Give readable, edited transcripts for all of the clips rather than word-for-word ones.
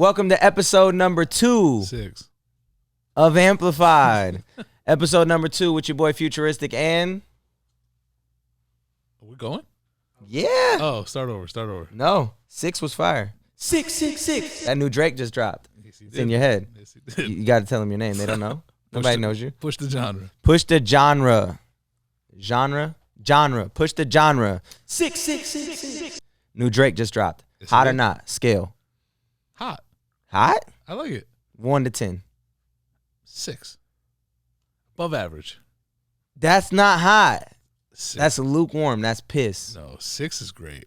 Welcome to episode number 2 of Amplified. Episode number 2 with your boy Futuristic and... Are we going? Yeah. Oh, start over. No, 6 was fire. 666. That new Drake just dropped. Yes, it's in your head. Yes, he did. You got to tell them your name. They don't know. Nobody knows you. Push the genre. Push the genre. Genre. Push the genre. 666. New Drake just dropped. Yes, Hot or not? Scale. Hot. Hot? I like it. 1 to 10. 6. Above average. That's not hot. 6. That's lukewarm. That's piss. No, 6 is great.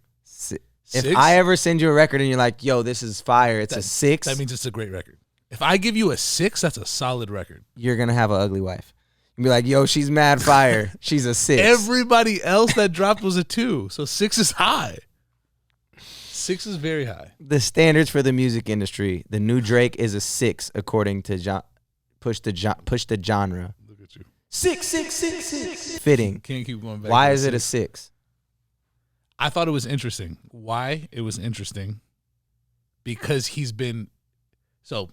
If I ever send you a record and you're like, yo, this is fire, it's a 6. That means it's a great record. If I give you a 6, that's a solid record. You're going to have an ugly wife. You'll be like, yo, she's mad fire. She's a 6. Everybody else that dropped was a 2. So 6 is high. 6 is very high. The standards for the music industry, the new Drake is a 6 according to Push the Genre. Look at you. 6. Fitting. Can't keep going back. Why is it a 6? I thought it was interesting. Why it was interesting? Because he's been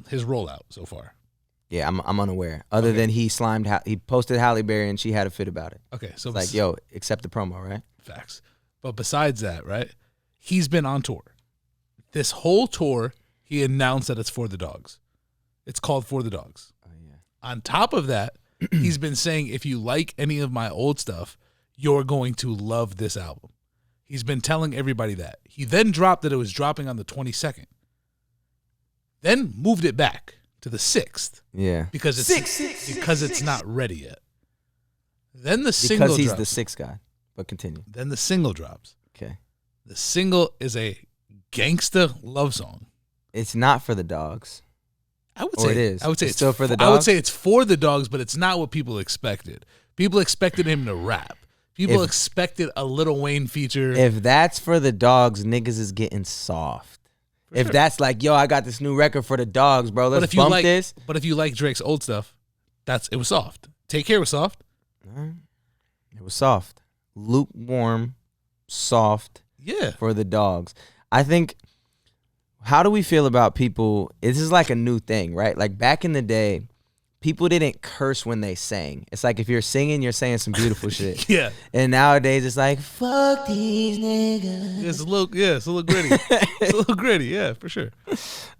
his rollout so far. Yeah, I'm unaware. Other than he posted Halle Berry and she had a fit about it. Okay, so it's like, yo, accept the promo, right? Facts. But besides that, right? He's been on tour. This whole tour, he announced that it's for the dogs. It's called For the Dogs. Oh yeah. On top of that, he's been saying, if you like any of my old stuff, you're going to love this album. He's been telling everybody that. He then dropped that it was dropping on the 22nd. Then moved it back to the 6th. Yeah. Because it's not ready yet. Then the single drops. Because he's the 6th guy. But continue. Then the single drops. Okay. The single is a gangsta love song. It's not for the dogs. I would say it is. I would say it's still for the dogs. I would say it's for the dogs, but it's not what people expected. People expected him to rap. People expected a Lil Wayne feature. If that's for the dogs, niggas is getting soft. If that's like, yo, I got this new record for the dogs, bro. Let's bump this. But if you like Drake's old stuff, it was soft. Take Care was soft. It was soft. Lukewarm, soft. Yeah. For the dogs. I think, how do we feel about people? This is like a new thing, right? Like back in the day, people didn't curse when they sang. It's like if you're singing, you're saying some beautiful shit. Yeah. And nowadays it's like, fuck these niggas. It's a little gritty. It's a little gritty, yeah, for sure.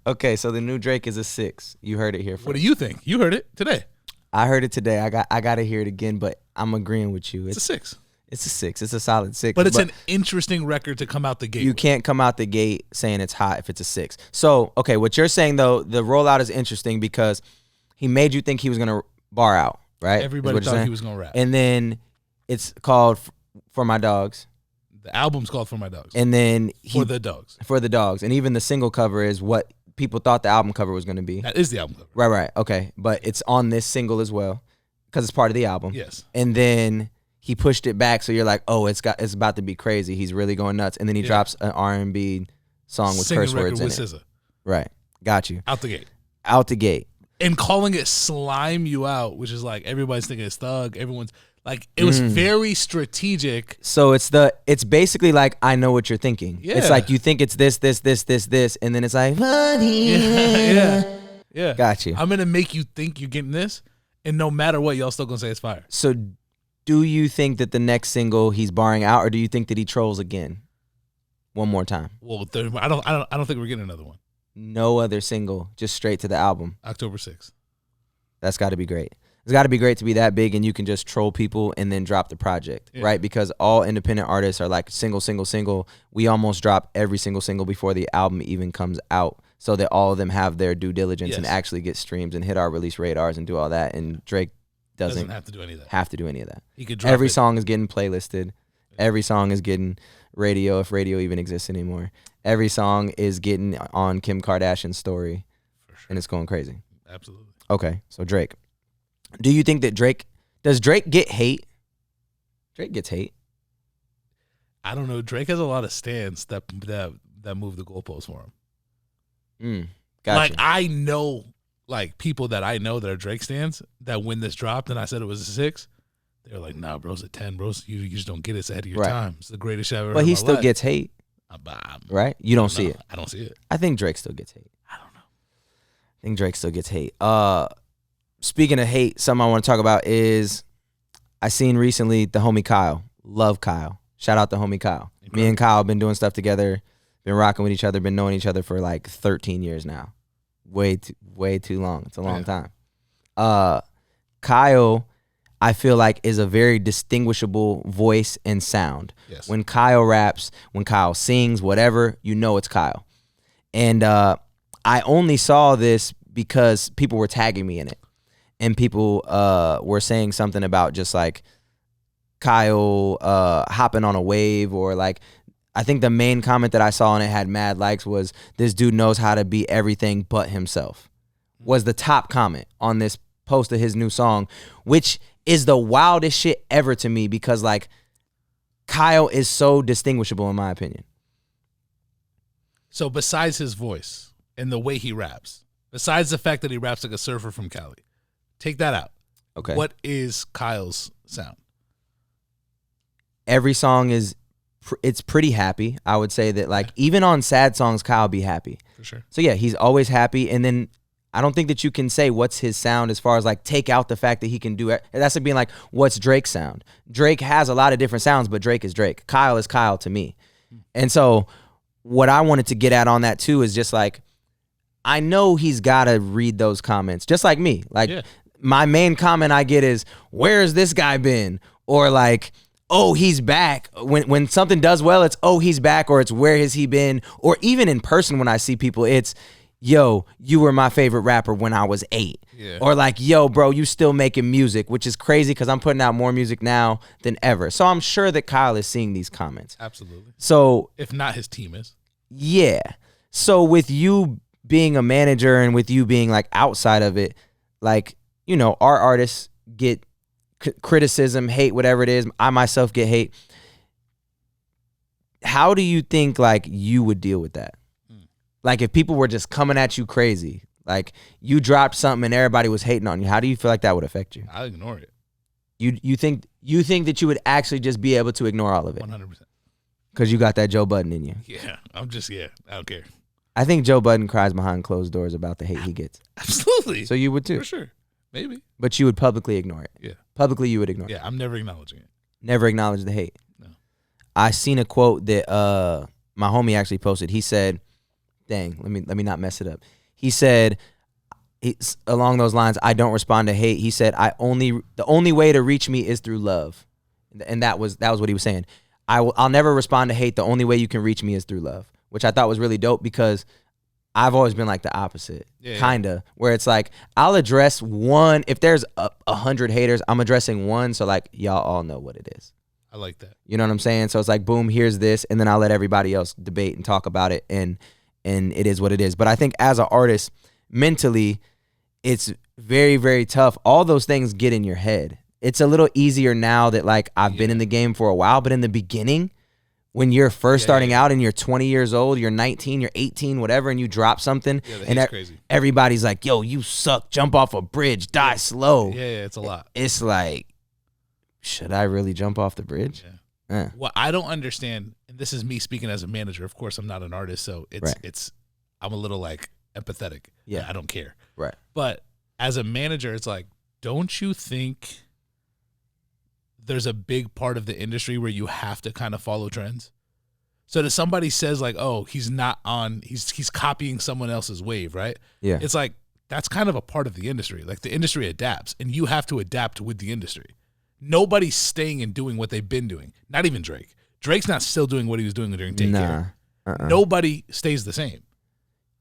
Okay, so the new Drake is a 6. You heard it here first. What do you think? You heard it today. I heard it today. I got to hear it again, but I'm agreeing with you. It's a 6. It's a 6. It's a solid 6. But it's an interesting record to come out the gate. You can't come out the gate saying it's hot if it's a 6. So, okay, what you're saying, though, the rollout is interesting because he made you think he was going to bar out, right? Everybody thought he was going to rap. And then it's called For My Dogs. The album's called For My Dogs. And then For the Dogs. For the Dogs. And even the single cover is what people thought the album cover was going to be. That is the album cover. Right. Okay. But it's on this single as well because it's part of the album. Yes. And then he pushed it back, so you're like, oh, it's about to be crazy. He's really going nuts. And then he drops an R&B song with curse words in it. SZA. Right. Got you. Out the gate. And calling it Slime You Out, which is like everybody's thinking it's Thug. Everyone's like, it was very strategic. So it's basically like, I know what you're thinking. Yeah. It's like you think it's this, and then it's like, yeah. Got you. I'm going to make you think you're getting this, and no matter what, y'all still going to say it's fire. So do you think that the next single he's barring out, or do you think that he trolls again one more time? Well, I don't think we're getting another one. No other single, just straight to the album. October 6th. That's got to be great. It's got to be great to be that big and you can just troll people and then drop the project, right? Because all independent artists are like single. We almost drop every single before the album even comes out so that all of them have their due diligence and actually get streams and hit our release radars and do all that. And Drake doesn't have to do any of that. He could drop every song is getting playlisted. Every song is getting radio, if radio even exists anymore. Every song is getting on Kim Kardashian's story. For sure. And it's going crazy. Absolutely. Okay, so Drake. Do you think that does Drake get hate? Drake gets hate. I don't know. Drake has a lot of stands that move the goalposts for him. Gotcha. Like I know, like people that I know that are Drake stands that when this dropped and I said it was a 6, they're like, nah, bro, it's a 10, bro. You just don't get it. It's ahead of your time. It's the greatest shit I've ever heard in my life. But he still gets hate, right? You don't see it. I don't see it. I think Drake still gets hate. I don't know. think Drake still gets hate. Speaking of hate, something I want to talk about is I seen recently the homie Kyle. Love Kyle. Shout out to homie Kyle. Incredible. Me and Kyle have been doing stuff together, been rocking with each other, been knowing each other for like 13 years now. Way too long. It's a long time. Kyle, I feel like, is a very distinguishable voice and sound. Yes. When Kyle raps, when Kyle sings, whatever, you know it's Kyle. And I only saw this because people were tagging me in it. And people were saying something about just like Kyle hopping on a wave, or like, I think the main comment that I saw and it had mad likes was, this dude knows how to be everything but himself, was the top comment on this post of his new song, which is the wildest shit ever to me, because like Kyle is so distinguishable in my opinion. So besides his voice and the way he raps, besides the fact that he raps like a surfer from Cali, take that out. Okay. What is Kyle's sound? Every song is, it's pretty happy. I would say that like even on sad songs, Kyle be happy. For sure. So yeah, he's always happy. And then I don't think that you can say what's his sound as far as like take out the fact that he can do it. That's like being like, what's Drake's sound? Drake has a lot of different sounds, but Drake is Drake. Kyle is Kyle to me. And so what I wanted to get at on that too is just like, I know he's got to read those comments just like me. Like my main comment I get is, where's this guy been? Or like, oh, he's back. When something does well, it's, oh, he's back, or it's, where has he been? Or even in person when I see people, it's, yo, you were my favorite rapper when I was 8. Yeah. Or like, yo, bro, you still making music, which is crazy because I'm putting out more music now than ever. So I'm sure that Kyle is seeing these comments. Absolutely. So if not, his team is. Yeah. So with you being a manager and with you being like outside of it, like, you know, our artists get criticism, hate, whatever it is. I myself get hate. How do you think like you would deal with that? Like if people were just coming at you crazy, like you dropped something and everybody was hating on you, how do you feel like that would affect you? I ignore it. You think that you would actually just be able to ignore all of it? 100%. Because you got that Joe Budden in you. Yeah, I don't care. I think Joe Budden cries behind closed doors about the hate he gets. Absolutely. So you would too. For sure. Maybe. But you would publicly ignore it. Yeah. Publicly you would ignore it. Yeah, I'm never acknowledging it. Never acknowledge the hate. No. I seen a quote that my homie actually posted. He said, dang, let me not mess it up. He said, it's along those lines, I don't respond to hate. He said, the only way to reach me is through love. And that was what he was saying. I'll never respond to hate. The only way you can reach me is through love, which I thought was really dope because I've always been like the opposite, kinda, where it's like I'll address one. If there's 100 haters, I'm addressing one. So like y'all all know what it is. I like that. You know what I'm saying? So it's like, boom, here's this, and then I'll let everybody else debate and talk about it, and it is what it is. But I think as an artist, mentally, it's very, very tough. All those things get in your head. It's a little easier now that like I've been in the game for a while, but in the beginning, when you're first starting out and you're 20 years old, you're 19, you're 18, whatever, and you drop something, and crazy. Everybody's like, yo, you suck, jump off a bridge, die slow. Yeah, it's a lot. It's like, should I really jump off the bridge? Yeah. What I don't understand, and this is me speaking as a manager, of course I'm not an artist, so I'm a little like empathetic. Yeah. I don't care. Right. But as a manager, it's like, don't you think there's a big part of the industry where you have to kind of follow trends? So that somebody says like, oh, he's copying someone else's wave, right? Yeah. It's like, that's kind of a part of the industry. Like the industry adapts and you have to adapt with the industry. Nobody's staying and doing what they've been doing. Not even Drake. Drake's not still doing what he was doing during Take Care. Nobody stays the same.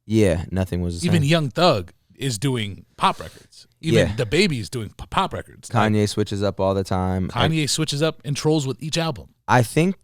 Yeah, nothing was the same. Even Young Thug is doing pop records. Even the Baby's doing pop records. Kanye switches up all the time. Kanye switches up and trolls with each album. I think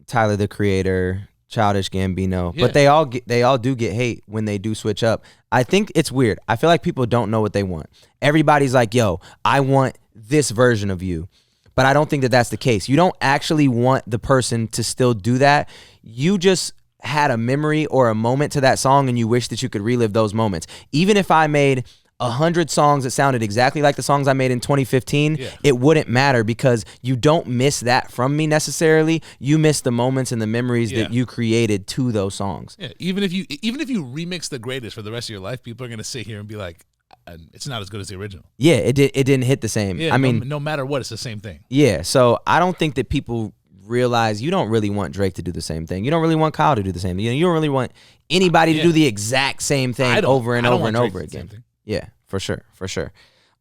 Tyler the Creator, Childish Gambino, but they all do get hate when they do switch up. I think it's weird. I feel like people don't know what they want. Everybody's like, yo, I want this version of you. But I don't think that that's the case. You don't actually want the person to still do that. You just had a memory or a moment to that song and you wish that you could relive those moments. Even if I made 100 songs that sounded exactly like the songs I made in 2015, it wouldn't matter because you don't miss that from me necessarily. You miss the moments and the memories that you created to those songs. Yeah, even if you remix the greatest for the rest of your life, people are gonna sit here and be like, it's not as good as the original. Yeah, it didn't hit the same. Yeah, I mean, no matter what, it's the same thing. Yeah, so I don't think that people realize you don't really want Drake to do the same thing. You don't really want Kyle to do the same thing. You don't really want anybody to do the exact same thing over and over and over again. Yeah, for sure.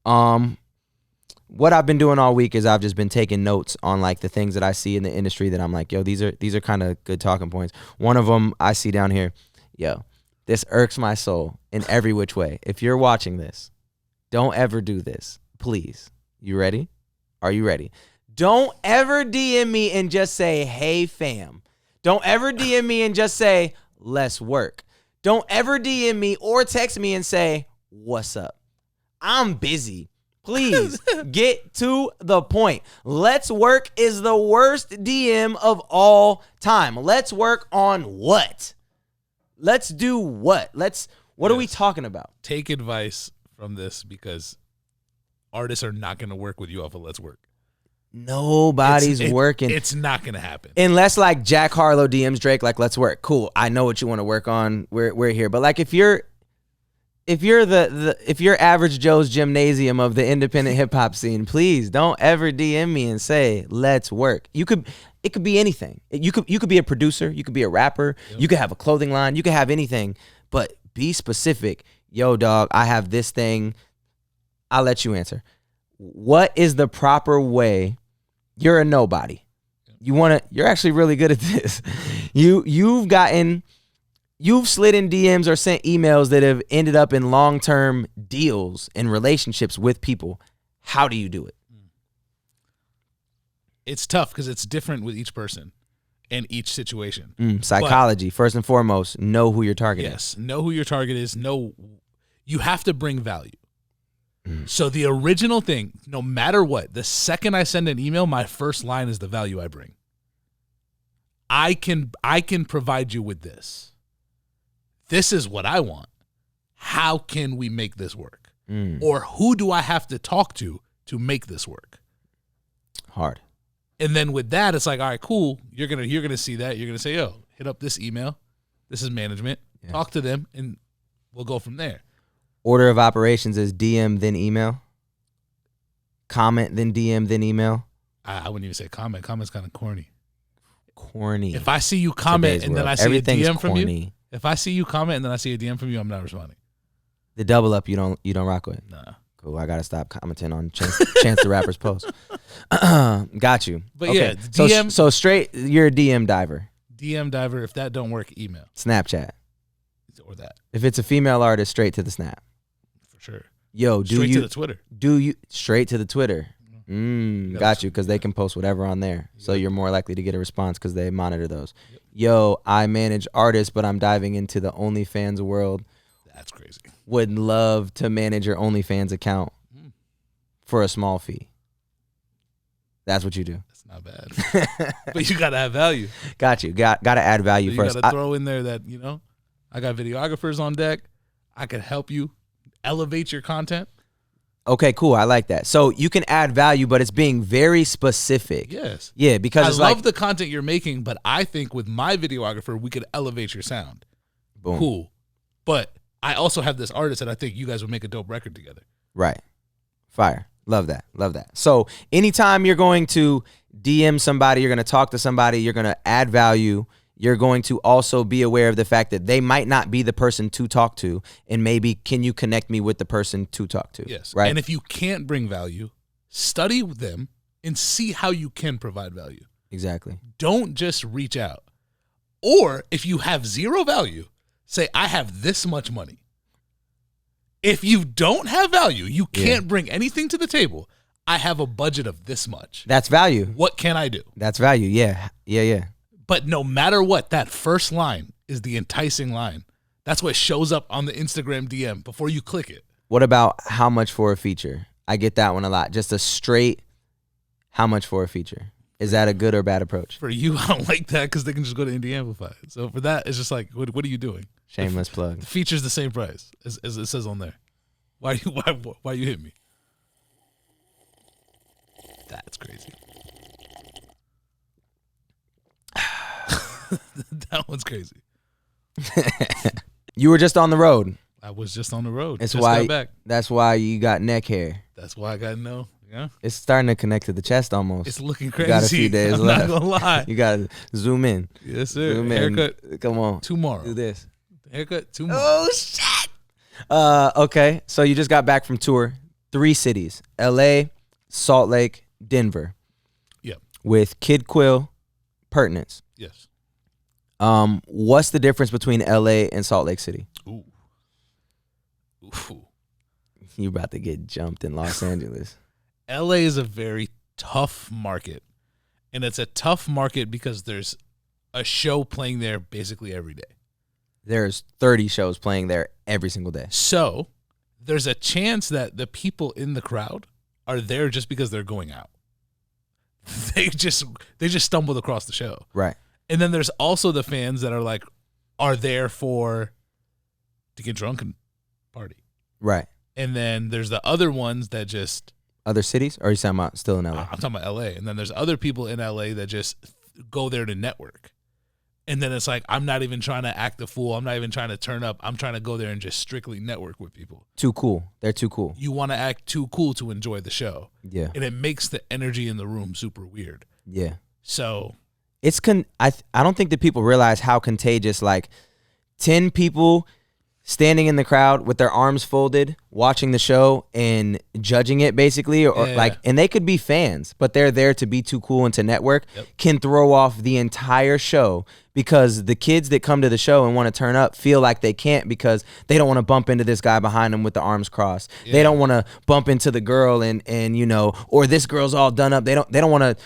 What I've been doing all week is I've just been taking notes on like the things that I see in the industry that I'm like, yo, these are kind of good talking points. One of them I see down here, yo, this irks my soul in every which way. If you're watching this, don't ever do this, please. You ready? Are you ready? Don't ever DM me and just say, hey, fam. Don't ever DM me and just say, let's work. Don't ever DM me or text me and say, what's up? I'm busy. Please get to the point. Let's work is the worst DM of all time. Let's work on what? Let's do what? What are we talking about? Take advice from this because artists are not going to work with you off of let's work. Nobody's working. It's not gonna happen unless like Jack Harlow DMs Drake like let's work. Cool. I know what you want to work on. We're here. But like if you're average Joe's gymnasium of the independent hip hop scene, please don't ever DM me and say let's work. It could be anything. You could be a producer. You could be a rapper. Yep. You could have a clothing line. You could have anything. But be specific. Yo, dog, I have this thing. I'll let you answer. What is the proper way? You're a nobody. You're actually really good at this. You've slid in DMs or sent emails that have ended up in long-term deals and relationships with people. How do you do it? It's tough because it's different with each person and each situation. Psychology, first and foremost, know who your target is. Yes, know who your target is. You have to bring value. So the original thing, no matter what, the second I send an email, my first line is the value I bring. I can provide you with this. This is what I want. How can we make this work? Or who do I have to talk to make this work? Hard. And then with that, it's like, all right, cool. You're gonna see that. You're gonna say, yo, hit up this email. This is management. Yeah. Talk to them, and we'll go from there. Order of operations is DM, then email. Comment, then DM, then email. I wouldn't even say comment. Comment's kind of corny. Corny. If I see you comment and then I see a DM from you, if I see you comment and then I see a DM from you, I'm not responding. The double up you don't rock with. Nah. Cool. I gotta stop commenting on Chance the Rapper's post. Got you. But okay. Yeah, DM. So straight, you're a DM diver. DM diver. If that don't work, email. Snapchat. Or that. If it's a female artist, straight to the Snap. Sure. Yo, straight to the Twitter. Straight to the Twitter? Got you, because they can post whatever on there. Yep. So you're more likely to get a response because they monitor those. Yep. Yo, I manage artists, but I'm diving into the OnlyFans world. That's crazy. Would love to manage your OnlyFans account for a small fee. That's what you do. That's not bad. But you gotta have value. Got you. Got to add value so first. You gotta throw in there that I got videographers on deck. I could help you elevate your content. Okay, cool. I like that. So you can add value, but it's being very specific. Yes. Yeah, because I love the content you're making, but I think with my videographer, we could elevate your sound. Boom. Cool. But I also have this artist that I think you guys would make a dope record together. Right. Fire. Love that. Love that. So anytime you're going to DM somebody, you're going to talk to somebody, you're going to add value, you're going to also be aware of the fact that they might not be the person to talk to, and maybe can you connect me with the person to talk to? Yes. Right. And if you can't bring value, study them and see how you can provide value. Exactly. Don't just reach out. Or if you have zero value, say, I have this much money. If you don't have value, you can't bring anything to the table. I have a budget of this much. That's value. What can I do? That's value. Yeah. But no matter what, that first line is the enticing line. That's what shows up on the Instagram DM before you click it. What about how much for a feature? I get that one a lot. Just a straight how much for a feature. Is that a good or bad approach? For you, I don't like that because they can just go to Indie Amplify. So for that, it's just like, what are you doing? Shameless plug. The feature's the same price as it says on there. Why you hit me? That's crazy. That one's crazy. You were just on the road. I was just on the road. That's just why. got back. That's why you got neck hair. That's why I got no. Yeah. It's starting to connect to the chest almost. It's looking crazy. You got a few days I'm left. not gonna lie. You gotta zoom in. Yes, sir. Zoom Haircut in. Come on. tomorrow. Do this. Haircut tomorrow. Oh shit. Okay. So you just got back from tour. 3 cities: L.A., Salt Lake, Denver. Yep. With Kid Quill, Pertinence. Yes. What's the difference between L.A. and Salt Lake City? Ooh. You about to get jumped in Los Angeles. LA is a very tough market. And it's a tough market because there's a show playing there basically every day. There's 30 shows playing there every single day. So there's a chance that the people in the crowd are there just because they're going out. They just stumbled across the show. Right. And then there's also the fans that are there to get drunk and party. Right. And then there's the other ones that just... Other cities? Or are you talking about still in LA? I'm talking about LA. And then there's other people in LA that just go there to network. And then it's like, I'm not even trying to act a fool. I'm not even trying to turn up. I'm trying to go there and just strictly network with people. Too cool. They're too cool. You want to act too cool to enjoy the show. Yeah. And it makes the energy in the room super weird. Yeah. So... I don't think that people realize how contagious, like 10 people standing in the crowd with their arms folded, watching the show and judging it basically, or and they could be fans, but they're there to be too cool and to network, can throw off the entire show because the kids that come to the show and want to turn up feel like they can't because they don't want to bump into this guy behind them with the arms crossed. Yeah. They don't want to bump into the girl and or this girl's all done up. They don't want to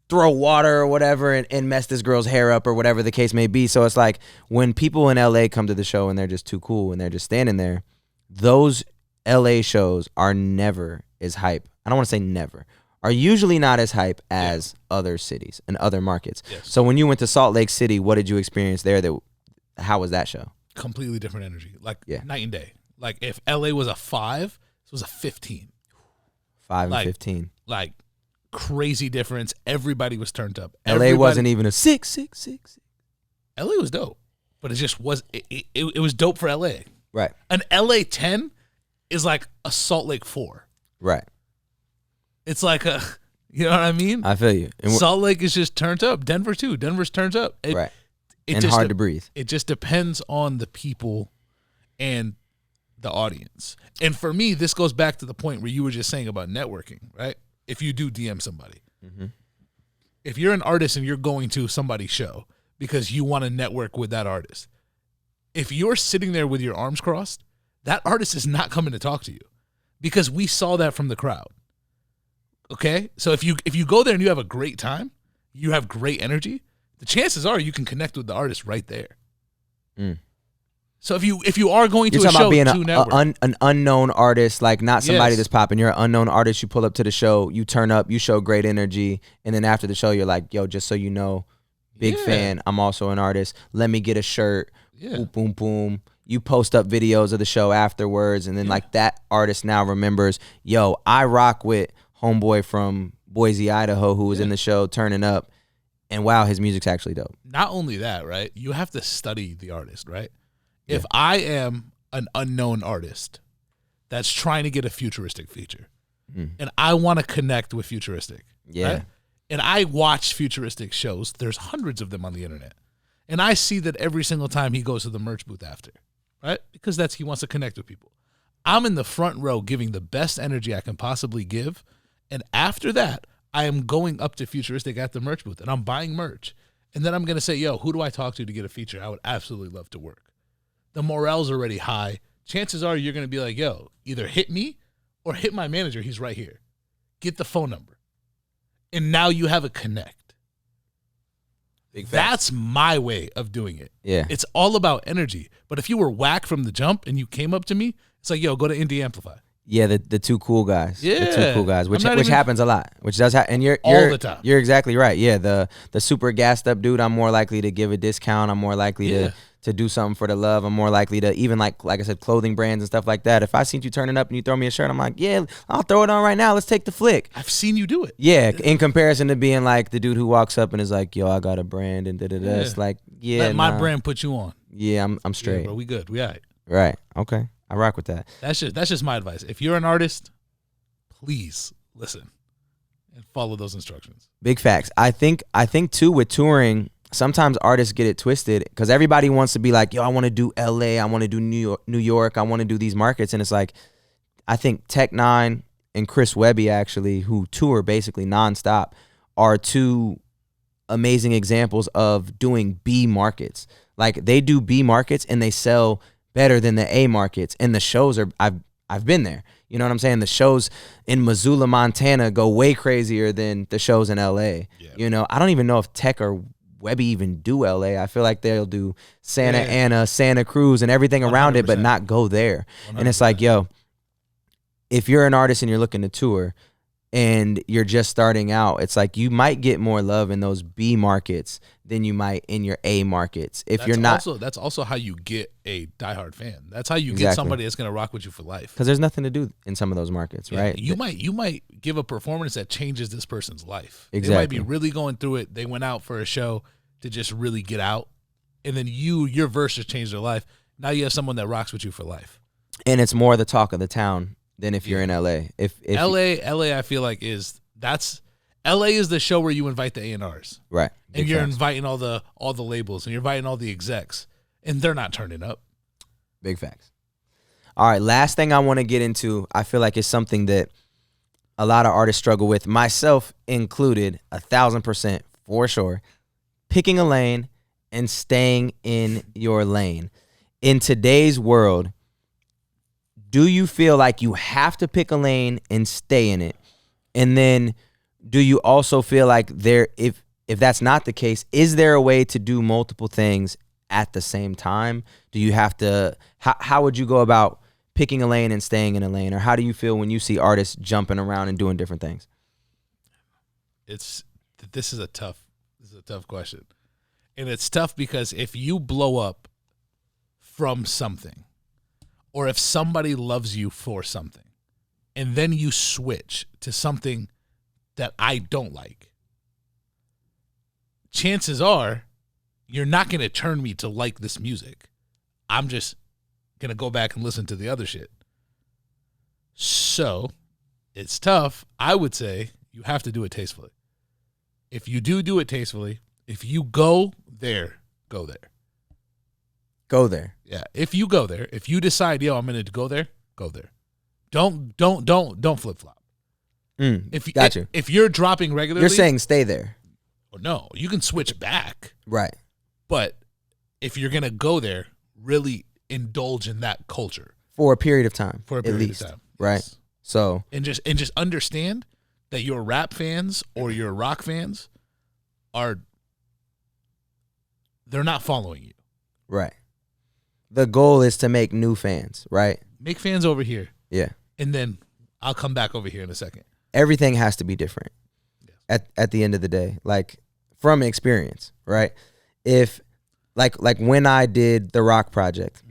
throw water or whatever and mess this girl's hair up or whatever the case may be. So it's like when people in LA come to the show and they're just too cool and they're just standing there, those LA shows are never as hype. I don't want to say never. Are usually not as hype as other cities and other markets. Yes. So when you went to Salt Lake City, what did you experience there? How was that show? Completely different energy. Like night and day. Like if LA was a 5, this was a 15. 5 and 15. Like crazy difference. Everybody was turned up. LA wasn't even a 6. LA was dope, but it just was. It was dope for LA. Right. An LA 10 is like a Salt Lake 4. Right. It's like you know what I mean? I feel you. And Salt Lake is just turned up. Denver too. Denver's turned up. Right. And hard to breathe. It just depends on the people and the audience. And for me, this goes back to the point where you were just saying about networking, right? If you do DM somebody, if you're an artist and you're going to somebody's show because you want to network with that artist, if you're sitting there with your arms crossed, that artist is not coming to talk to you because we saw that from the crowd. Okay? So if you go there and you have a great time, you have great energy, the chances are you can connect with the artist right there. So if you are going to a show being to network, an unknown artist, like not somebody that's popping, you're an unknown artist, you pull up to the show, you turn up, you show great energy, and then after the show you're like, yo, just so you know, big fan, I'm also an artist, let me get a shirt, boom, boom, boom. You post up videos of the show afterwards, and then like that artist now remembers, yo, I rock with homeboy from Boise, Idaho, who was in the show turning up, and wow, his music's actually dope. Not only that, right? You have to study the artist, right? If I am an unknown artist that's trying to get a Futuristic feature, and I want to connect with Futuristic, right? And I watch Futuristic shows, there's hundreds of them on the internet, and I see that every single time he goes to the merch booth after, right? Because he wants to connect with people. I'm in the front row giving the best energy I can possibly give, and after that, I am going up to Futuristic at the merch booth, and I'm buying merch, and then I'm going to say, yo, who do I talk to get a feature? I would absolutely love to work. The morale's already high. Chances are you're going to be like, yo, either hit me or hit my manager. He's right here. Get the phone number. And now you have a connect. That's my way of doing it. Yeah. It's all about energy. But if you were whack from the jump and you came up to me, it's like, yo, go to Indie Amplify. Yeah, the two cool guys. Yeah. The two cool guys, which happens a lot. Which does happen. And you're all the time. You're exactly right. Yeah, the super gassed up dude, I'm more likely to give a discount. I'm more likely to to do something for the love. I'm more likely to, even like I said, clothing brands and stuff like that. If I seen you turning up and you throw me a shirt, I'm like, yeah, I'll throw it on right now. Let's take the flick. I've seen you do it. Yeah, in comparison to being like the dude who walks up and is like, yo, I got a brand and da-da-da. Yeah. It's like, yeah, Let my brand put you on. Yeah, I'm straight. Yeah, bro, we good. We all right. Right. Okay. I rock with that. That's just my advice. If you're an artist, please listen and follow those instructions. Big facts. I think too with touring, sometimes artists get it twisted because everybody wants to be like, yo, I want to do LA, I want to do New York, I want to do these markets. And it's like, I think Tech Nine and Chris Webby actually, who tour basically nonstop, are two amazing examples of doing B markets. Like they do B markets and they sell better than the A markets. And the shows are, I've been there. You know what I'm saying? The shows in Missoula, Montana go way crazier than the shows in LA. Yeah. You know, I don't even know if Tech or Webby even do LA. I feel like they'll do Santa Ana, Santa Cruz, and everything around 100%. It, but not go there. 100%. And it's like, yo, if you're an artist and you're looking to tour and you're just starting out, it's like you might get more love in those B markets than you might in your A markets. If you're not, that's also how you get a diehard fan. That's how you get somebody that's gonna rock with you for life. Because there's nothing to do in some of those markets, right? You might give a performance that changes this person's life. Exactly. They might be really going through it. They went out for a show to just really get out, and then your verse just changed their life. Now you have someone that rocks with you for life. And it's more the talk of the town than if you're in LA. If LA, I feel like LA is the show where you invite the A&Rs. Right. And you're inviting all the labels and you're inviting all the execs and they're not turning up. Big facts. All right, last thing I want to get into, I feel like is something that a lot of artists struggle with, myself included, 1,000% for sure. Picking a lane and staying in your lane. In today's world, do you feel like you have to pick a lane and stay in it? And then do you also feel like if that's not the case, is there a way to do multiple things at the same time? Do you have to, how would you go about picking a lane and staying in a lane? Or how do you feel when you see artists jumping around and doing different things? This is a tough question. And it's tough because if you blow up from something, or if somebody loves you for something, and then you switch to something that I don't like, chances are you're not going to turn me to like this music. I'm just going to go back and listen to the other shit. So it's tough. I would say you have to do it tastefully. If you do it tastefully, if you go there, go there. Go there. Yeah. If you go there, if you decide, yo, I'm going to go there, go there. Don't flip flop. If you're dropping regularly, you're saying stay there. No, you can switch back. Right. But if you're gonna go there, really indulge in that culture for a period of time. For a period of time. Right. Yes. So and just understand that your rap fans or your rock fans they're not following you. Right. The goal is to make new fans, right? Make fans over here. Yeah. And then I'll come back over here in a second. Everything has to be different. Yes. At the end of the day, like from experience, right? If like when I did the rock project,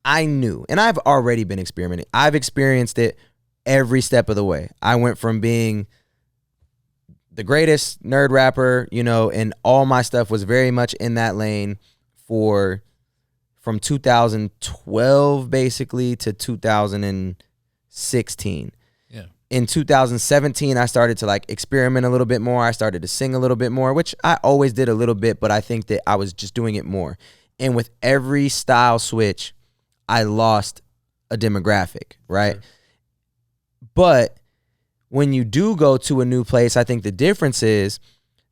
I knew, and I've already been experimenting. I've experienced it every step of the way. I went from being the greatest nerd rapper, you know, and all my stuff was very much in that lane from 2012 basically to 2016. Yeah. In 2017, I started to like experiment a little bit more. I started to sing a little bit more, which I always did a little bit, but I think that I was just doing it more. And with every style switch, I lost a demographic, right? Sure. But when you do go to a new place, I think the difference is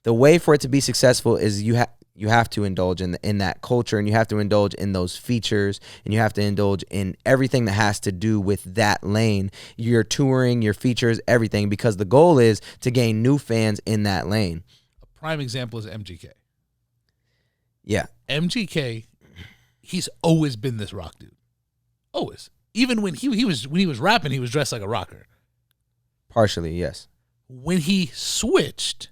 the way for it to be successful is you have to indulge in that culture, and you have to indulge in those features, and you have to indulge in everything that has to do with that lane, your touring, your features, everything, because the goal is to gain new fans in that lane. A prime example is MGK. Yeah. MGK, he's always been this rock dude. Always. Even when he was rapping, he was dressed like a rocker. Partially, yes. When he switched,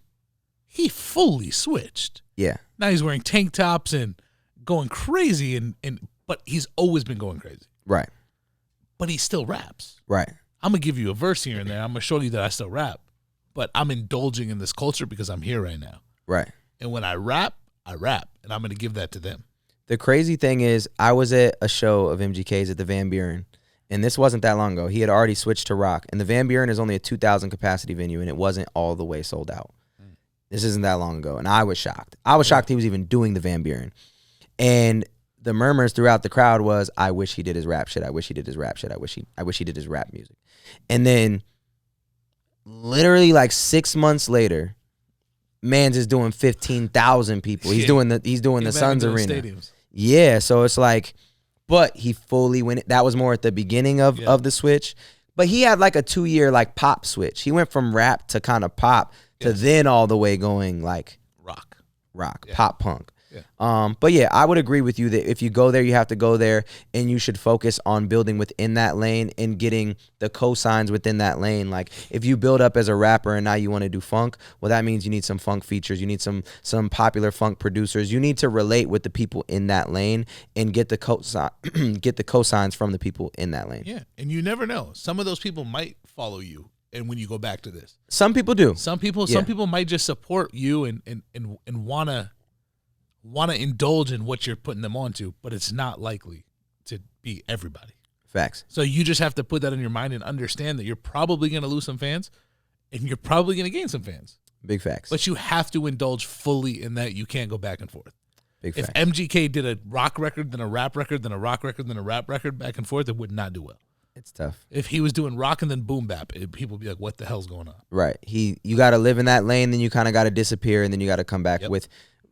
he fully switched. Yeah. Now he's wearing tank tops and going crazy, but he's always been going crazy. Right. But he still raps. Right. I'm going to give you a verse here and there. I'm going to show you that I still rap. But I'm indulging in this culture because I'm here right now. Right. And when I rap, and I'm going to give that to them. The crazy thing is, I was at a show of MGK's at the Van Buren, and this wasn't that long ago. He had already switched to rock, and the Van Buren is only a 2,000 capacity venue, and it wasn't all the way sold out. This isn't that long ago, and I was shocked. I was shocked he was even doing the Van Buren. And the murmurs throughout the crowd was, I wish he did his rap shit. I wish he did his rap shit. I wish he did his rap music. And then literally like 6 months later, Mans is doing 15,000 people. He's doing the Suns Arena. Stadiums. Yeah, so it's like, but he fully went. That was more at the beginning of the switch. But he had like a 2-year like pop switch. He went from rap to kind of pop to then all the way going like rock, pop punk. Yeah. But yeah, I would agree with you that if you go there, you have to go there, and you should focus on building within that lane and getting the cosigns within that lane. Like if you build up as a rapper and now you want to do funk, well, that means you need some funk features. You need some popular funk producers. You need to relate with the people in that lane and get the cosigns from the people in that lane. Yeah, and you never know. Some of those people might follow you. And when you go back to this, some people do. Some people might just support you and wanna indulge in what you're putting them onto, but it's not likely to be everybody. Facts. So you just have to put that in your mind and understand that you're probably gonna lose some fans, and you're probably gonna gain some fans. Big facts. But you have to indulge fully in that. You can't go back and forth. Big facts. If MGK did a rock record, then a rap record, then a rock record, then a rap record, back and forth, it would not do well. It's tough. If he was doing rock and then boom bap, people would be like, what the hell's going on? Right. You got to live in that lane, then you kind of got to disappear, and then you got to come back with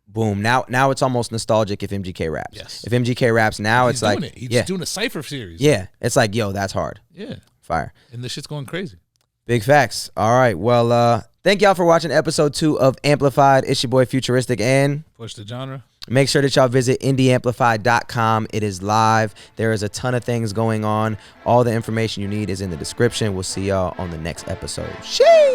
boom. Now it's almost nostalgic if MGK raps. Yes. If MGK raps now, it's like he's doing a cypher series. Yeah. It's like, yo, that's hard. Yeah. Fire. And this shit's going crazy. Big facts. All right. Well, thank y'all for watching episode 2 of Amplified. It's your boy Futuristic and Push the Genre. Make sure that y'all visit indieamplified.com. It is live. There is a ton of things going on. All the information you need is in the description. We'll see y'all on the next episode. Sheesh!